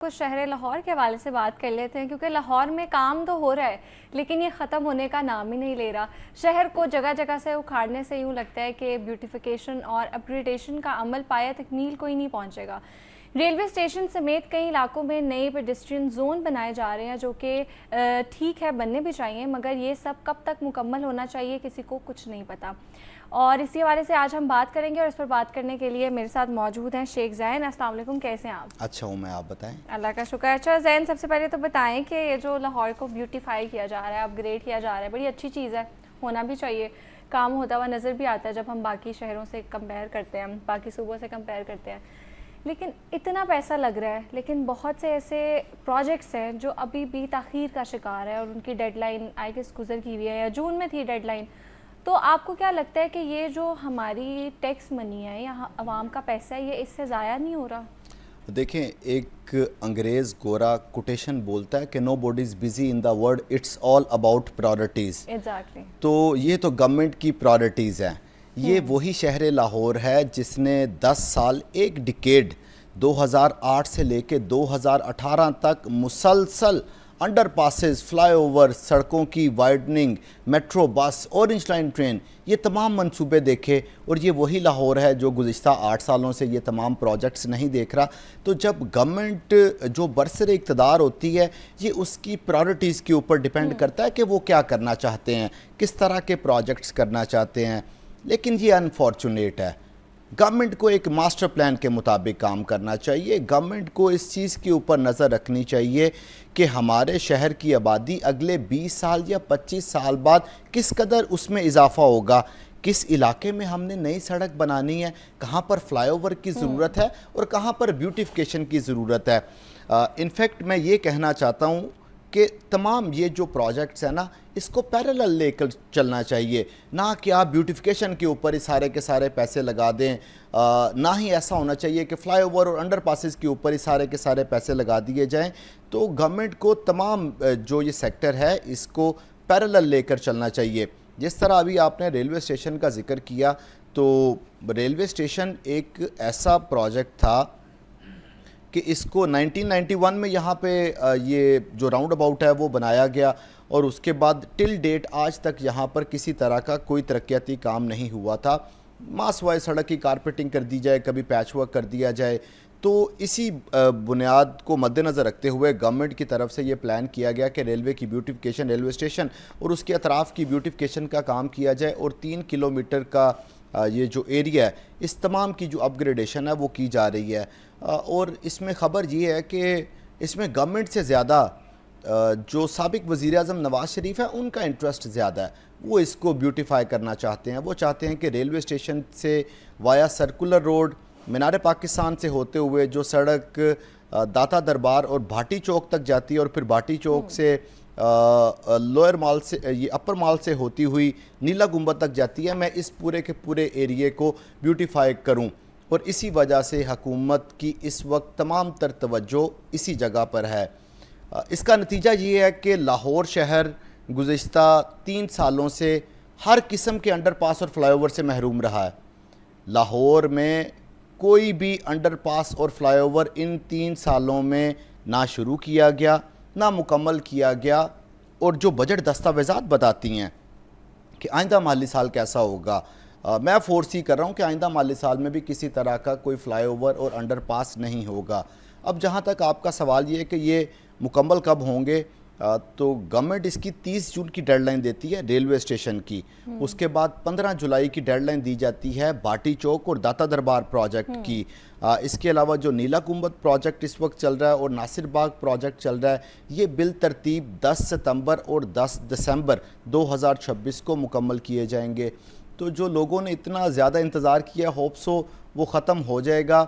कुछ शहर लाहौर के हवाले से बात कर लेते हैं, क्योंकि लाहौर में काम तो हो रहा है लेकिन ये ख़त्म होने का नाम ही नहीं ले रहा। शहर को जगह जगह से उखाड़ने से यूँ लगता है कि ब्यूटिफिकेशन और अपग्रेडेशन का अमल पाया तकमील को ही नहीं पहुँचेगा। रेलवे स्टेशन समेत कई इलाकों में नए पेडेस्ट्रियन जोन बनाए जा रहे हैं, जो कि ठीक है, बनने भी चाहिए, मगर ये सब कब तक मुकम्मल होना चाहिए किसी को कुछ नहीं पता। और इसी हवाले से आज हम बात करेंगे और इस पर बात करने के लिए मेरे साथ मौजूद हैं शेख ज़ैन। अस्सलाम वालेकुम, कैसे हैं आप? अच्छा हूँ मैं, आप बताएं। अल्लाह का शुक्र। अच्छा ज़ैन, सबसे पहले तो बताएं कि ये जो लाहौर को ब्यूटीफाई किया जा रहा है, अपग्रेड किया जा रहा है, बड़ी अच्छी चीज़ है, होना भी चाहिए। काम होता हुआ नज़र भी आता है जब हम बाकी शहरों से कंपेयर करते हैं, बाकी सूबों से कंपेयर करते हैं। लेकिन इतना पैसा लग रहा है, लेकिन बहुत से ऐसे प्रोजेक्ट्स हैं जो अभी भी ताख़ीर का शिकार है और उनकी डेडलाइन आई गेस गुजर की हुई है, या जून में थी डेडलाइन। तो आपको क्या लगता है कि ये जो हमारी टैक्स मनी है या आवाम का पैसा है, ये इससे ज़ाया नहीं हो रहा? देखें, एक अंग्रेज़ गोरा कोटेशन बोलता है कि nobody is busy in the world, it's all about priorities. Exactly. तो ये तो गवर्नमेंट की प्रायोरिटीज़ हैं। ये वही शहर लाहौर है जिसने 10 साल, एक डिकेड 2008 से लेके 2018 तक मुसलसल अंडर पासेस, फ्लाईओवर, सड़कों की वाइडनिंग, मेट्रो, बस, ऑरेंज लाइन ट्रेन, ये तमाम मंसूबे देखे। और ये वही लाहौर है जो गुज़िश्ता 8 सालों से ये तमाम प्रोजेक्ट्स नहीं देख रहा। तो जब गवर्नमेंट जो बरसर इक़्तिदार होती है, ये उसकी प्रायोरिटीज़ के ऊपर डिपेंड करता है कि वो क्या करना चाहते हैं, किस तरह के प्रोजेक्ट्स करना चाहते हैं। लेकिन ये अनफॉर्चुनेट है। गवर्नमेंट को एक मास्टर प्लान के मुताबिक काम करना चाहिए। गवर्नमेंट को इस चीज़ के ऊपर नज़र रखनी चाहिए कि हमारे शहर की आबादी अगले 20 साल या 25 साल बाद किस कदर उसमें इजाफा होगा, किस इलाके में हमने नई सड़क बनानी है, कहाँ पर फ्लाईओवर की ज़रूरत है और कहाँ पर ब्यूटिफिकेशन की ज़रूरत है। इनफैक्ट मैं ये कहना चाहता हूँ कि तमाम ये जो प्रोजेक्ट्स हैं ना, इसको पैरेलल लेकर चलना चाहिए, ना कि आप ब्यूटिफिकेशन के ऊपर ही सारे के सारे पैसे लगा दें। ना ही ऐसा होना चाहिए कि फ्लाईओवर और अंडर पासेस के ऊपर ही सारे के सारे पैसे लगा दिए जाएं। तो गवर्नमेंट को तमाम जो ये सेक्टर है इसको पैरेलल लेकर चलना चाहिए। जिस तरह अभी आपने रेलवे स्टेशन का जिक्र किया, तो रेलवे स्टेशन एक ऐसा प्रोजेक्ट था कि इसको 1991 में यहाँ पे ये जो राउंड अबाउट है वो बनाया गया, और उसके बाद टिल डेट आज तक यहाँ पर किसी तरह का कोई तरक्याती काम नहीं हुआ था। मास वाइज सड़क की कारपेटिंग कर दी जाए, कभी पैच वर्क कर दिया जाए। तो इसी बुनियाद को मद्देनज़र रखते हुए गवर्नमेंट की तरफ से ये प्लान किया गया कि रेलवे की ब्यूटिफिकेशन, रेलवे स्टेशन और उसके अतराफ़ की ब्यूटिफिकेशन का काम किया जाए, और 3 किलोमीटर का ये जो एरिया है, इस तमाम की जो अपग्रेडेशन है वो की जा रही है। और इसमें ख़बर ये है कि इसमें गवर्नमेंट से ज़्यादा जो साबिक वज़ीर आज़म नवाज़ शरीफ है उनका इंटरेस्ट ज़्यादा है। वो इसको ब्यूटिफाई करना चाहते हैं। वो चाहते हैं कि रेलवे स्टेशन से वाया सर्कुलर रोड, मीनार पाकिस्तान से होते हुए जो सड़क दाता दरबार और भाटी चौक तक जाती है, और फिर भाटी चौक से लोअर माल से, ये अपर माल से होती हुई नीला गुंबद तक जाती है, मैं इस पूरे के पूरे एरिए को ब्यूटिफाई करूं। और इसी वजह से हुकूमत की इस वक्त तमाम तर तवज्जो इसी जगह पर है। इसका नतीजा ये है कि लाहौर शहर गुज़िश्ता 3 सालों से हर किस्म के अंडरपास और फ्लाईओवर से महरूम रहा है। लाहौर में कोई भी अंडरपास और फ्लाईओवर इन 3 सालों में ना शुरू किया गया, ना मुकम्मल किया गया। और जो बजट दस्तावेज़ात बताती हैं कि आइंदा माली साल कैसा होगा, मैं फोर्सी कर रहा हूँ कि आइंदा माली साल में भी किसी तरह का कोई फ्लाईओवर और अंडरपास नहीं होगा। अब जहाँ तक आपका सवाल ये है कि ये मुकम्मल कब होंगे, तो गवर्नमेंट इसकी 30 जून की डेडलाइन देती है रेलवे स्टेशन की। उसके बाद 15 जुलाई की डेडलाइन दी जाती है भाटी चौक और दाता दरबार प्रोजेक्ट की। इसके अलावा जो नीला गुंबद प्रोजेक्ट इस वक्त चल रहा है और नासिर बाग प्रोजेक्ट चल रहा है, ये बिल तरतीब 10 सितंबर और 10 दिसंबर 2026 को मुकम्मल किए जाएंगे। तो जो लोगों ने इतना ज़्यादा इंतज़ार किया, होप्स हो वो ख़त्म हो जाएगा।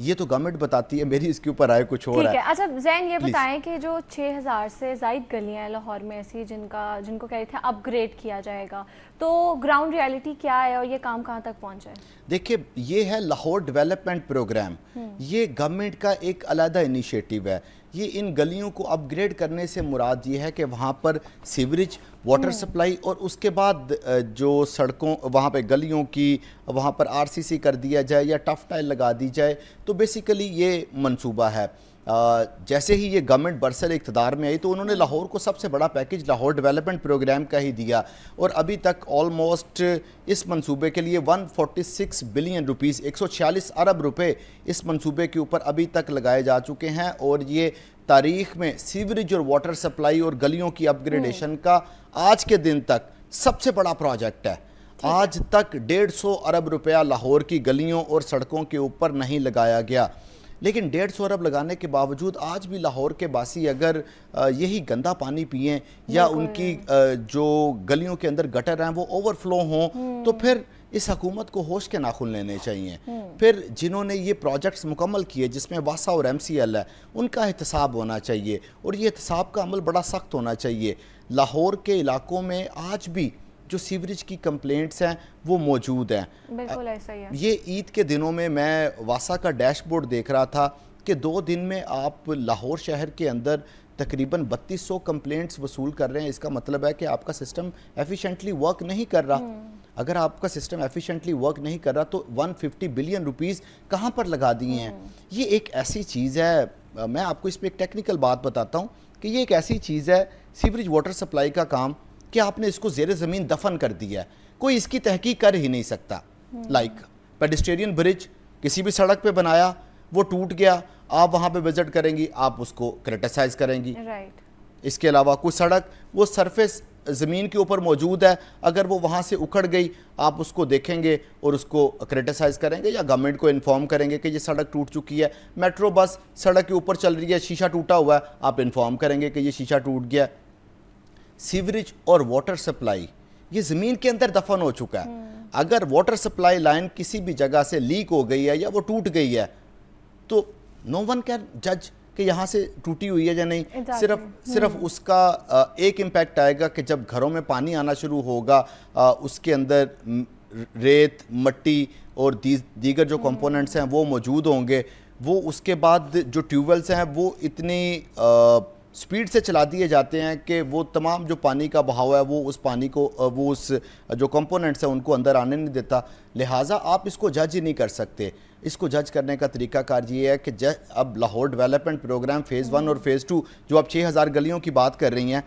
ये तो गवर्नमेंट बताती है, मेरी इसके ऊपर राय कुछ और है। अच्छा ज़ैन, ये बताएं कि जो 6000 से ज़ायद गलियां हैं लाहौर में ऐसी जिनको कह रहे थे अपग्रेड किया जाएगा, तो ग्राउंड रियलिटी क्या है और ये काम कहाँ तक पहुँचा है? देखिए, ये है लाहौर डेवलपमेंट प्रोग्राम। ये गवर्नमेंट का एक अलग इनिशिएटिव है। ये इन गलियों को अपग्रेड करने से मुराद ये है कि वहाँ पर सीवरेज, वाटर सप्लाई और उसके बाद जो सड़कों वहाँ पे गलियों की वहाँ पर आरसीसी कर दिया जाए या टफ टाइल लगा दी जाए। तो बेसिकली ये मंसूबा है। जैसे ही ये गवर्नमेंट बरसर इक़्तिदार में आई तो उन्होंने लाहौर को सबसे बड़ा पैकेज लाहौर डेवलपमेंट प्रोग्राम का ही दिया, और अभी तक ऑलमोस्ट इस मंसूबे के लिए 146 बिलियन रुपीस 146 अरब रुपए इस मंसूबे के ऊपर अभी तक लगाए जा चुके हैं। और ये तारीख में सीवरेज और वाटर सप्लाई और गलियों की अपग्रेडेशन का आज के दिन तक सबसे बड़ा प्रोजेक्ट है। आज तक 150 अरब रुपया लाहौर की गलियों और सड़कों के ऊपर नहीं लगाया गया, लेकिन 150 अरब लगाने के बावजूद आज भी लाहौर के बासी अगर यही गंदा पानी पिएं या उनकी जो गलियों के अंदर गटर हैं वो ओवरफ्लो हों, तो फिर इस हुकूमत को होश के नाखून लेने चाहिए। फिर जिन्होंने ये प्रोजेक्ट्स मुकम्मल किए जिसमें वासा और MCL है, उनका एहतसाब होना चाहिए, और ये एहतसाब का अमल बड़ा सख्त होना चाहिए। लाहौर के इलाकों में आज भी जो सीवरेज की कंप्लेंट्स हैं वो मौजूद हैं। बिल्कुल ऐसा ही है। ये ईद के दिनों में मैं वासा का डैशबोर्ड देख रहा था कि 2 दिन में आप लाहौर शहर के अंदर तकरीबन 3200 कंप्लेंट्स वसूल कर रहे हैं। इसका मतलब है कि आपका सिस्टम एफिशिएंटली वर्क नहीं कर रहा। अगर आपका सिस्टम एफिशिएंटली वर्क नहीं कर रहा तो 150 बिलियन रुपीस कहाँ पर लगा दिए हैं। ये एक ऐसी चीज़ है, मैं आपको इस पर एक टेक्निकल बात बताता हूँ कि ये एक ऐसी चीज़ है सीवरेज वाटर सप्लाई का काम कि आपने इसको ज़ेरे ज़मीन दफन कर दिया है, कोई इसकी तहकीक कर ही नहीं सकता। लाइक पेडेस्ट्रियन ब्रिज किसी भी सड़क पे बनाया, वो टूट गया, आप वहाँ पे विजिट करेंगी, आप उसको क्रिटिसाइज करेंगी। राइट। इसके अलावा कुछ सड़क वो सरफेस ज़मीन के ऊपर मौजूद है, अगर वो वहाँ से उखड़ गई आप उसको देखेंगे और उसको क्रिटिसाइज़ करेंगे या गवर्नमेंट को इन्फॉर्म करेंगे कि ये सड़क टूट चुकी है। मेट्रो बस सड़क के ऊपर चल रही है, शीशा टूटा हुआ है, आप इन्फॉर्म करेंगे कि ये शीशा टूट गया। सीवरेज और वाटर सप्लाई ये ज़मीन के अंदर दफन हो चुका है। अगर वाटर सप्लाई लाइन किसी भी जगह से लीक हो गई है या वो टूट गई है तो नो वन कैन जज कि यहाँ से टूटी हुई है या नहीं। सिर्फ उसका एक इम्पैक्ट आएगा कि जब घरों में पानी आना शुरू होगा, उसके अंदर रेत, मट्टी और दीगर जो कंपोनेंट्स हैं वो मौजूद होंगे। वो उसके बाद जो ट्यूबवेल्स हैं वो इतनी स्पीड से चला दिए जाते हैं कि वो तमाम जो पानी का बहाव है वो उस पानी को वो उस जो कंपोनेंट्स हैं उनको अंदर आने नहीं देता। लिहाजा आप इसको जज ही नहीं कर सकते। इसको जज करने का तरीकाकार ये है कि अब लाहौर डेवलपमेंट प्रोग्राम फ़ेज़ 1 और फ़ेज़ 2 जो आप 6000 गलियों की बात कर रही हैं,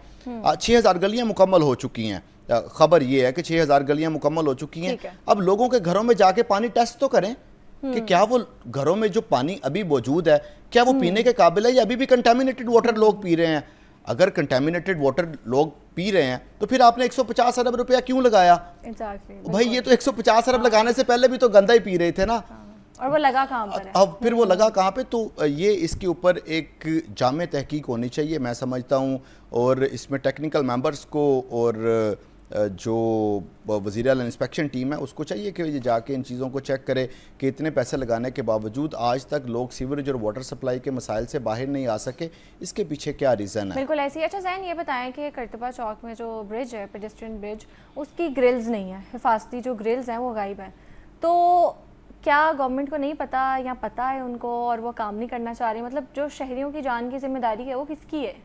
6000 गलियाँ मुकम्मल हो चुकी हैं। ख़बर ये है कि 6000 गलियाँ मुकम्मल हो चुकी हैं। अब लोगों के घरों में जाके पानी टेस्ट तो करें कि क्या वो घरों में जो पानी अभी मौजूद है क्या वो पीने के काबिल है या अभी भी कंटामिनेटेड वाटर लोग पी रहे हैं। अगर कंटामिनेटेड वाटर लोग पी रहे हैं तो फिर आपने 150 अरब रुपया क्यों लगाया। भाई ये तो 150 अरब लगाने से पहले भी तो गंदा ही पी रहे थे ना, और वो लगा कहाँ पर है। अब फिर वो लगा कहाँ पे। तो ये इसके ऊपर एक जामे तहकीक होनी चाहिए मैं समझता हूँ, और इसमें टेक्निकल मेंबर्स को और जो वज़ीर आला इंस्पेक्शन टीम है उसको चाहिए कि ये जाके इन चीज़ों को चेक करे कि इतने पैसे लगाने के बावजूद आज तक लोग सीवरेज और वाटर सप्लाई के मसाइल से बाहर नहीं आ सके। इसके पीछे क्या रीज़न है। बिल्कुल ऐसी। अच्छा ज़ैन ये बताएं कि कर्तबा चौक में जो ब्रिज है, पेडेस्ट्रियन ब्रिज, उसकी ग्रिल्स नहीं है, हिफाजती जो ग्रिल्स हैं वो गायब हैं। तो क्या गवर्नमेंट को नहीं पता या पता है उनको और वो काम नहीं करना चाह रही? मतलब जो शहरियों की जान की जिम्मेदारी है वो किसकी है?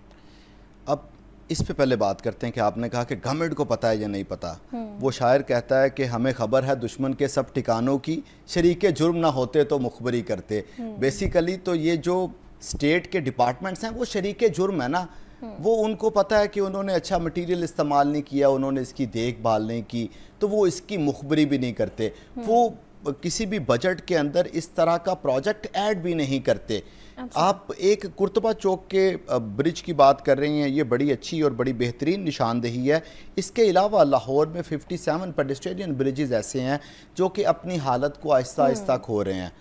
अब इस पे पहले बात करते हैं कि आपने कहा कि गवर्नमेंट को पता है या नहीं पता। वो शायर कहता है कि हमें खबर है दुश्मन के सब ठिकानों की, शरीके जुर्म ना होते तो मुखबरी करते। बेसिकली तो ये जो स्टेट के डिपार्टमेंट्स हैं वो शरीके जुर्म है ना। वो उनको पता है कि उन्होंने अच्छा मटेरियल इस्तेमाल नहीं किया, उन्होंने इसकी देखभाल नहीं की, तो वो इसकी मुखबरी भी नहीं करते। वो किसी भी बजट के अंदर इस तरह का प्रोजेक्ट ऐड भी नहीं करते। अच्छा। आप एक कुर्तबा चौक के ब्रिज की बात कर रही हैं, ये बड़ी अच्छी और बड़ी बेहतरीन निशानदेही है। इसके अलावा लाहौर में 57 पेडेस्ट्रियन ब्रिजेस ऐसे हैं जो कि अपनी हालत को आहिस्ता आहिस्ता खो रहे हैं।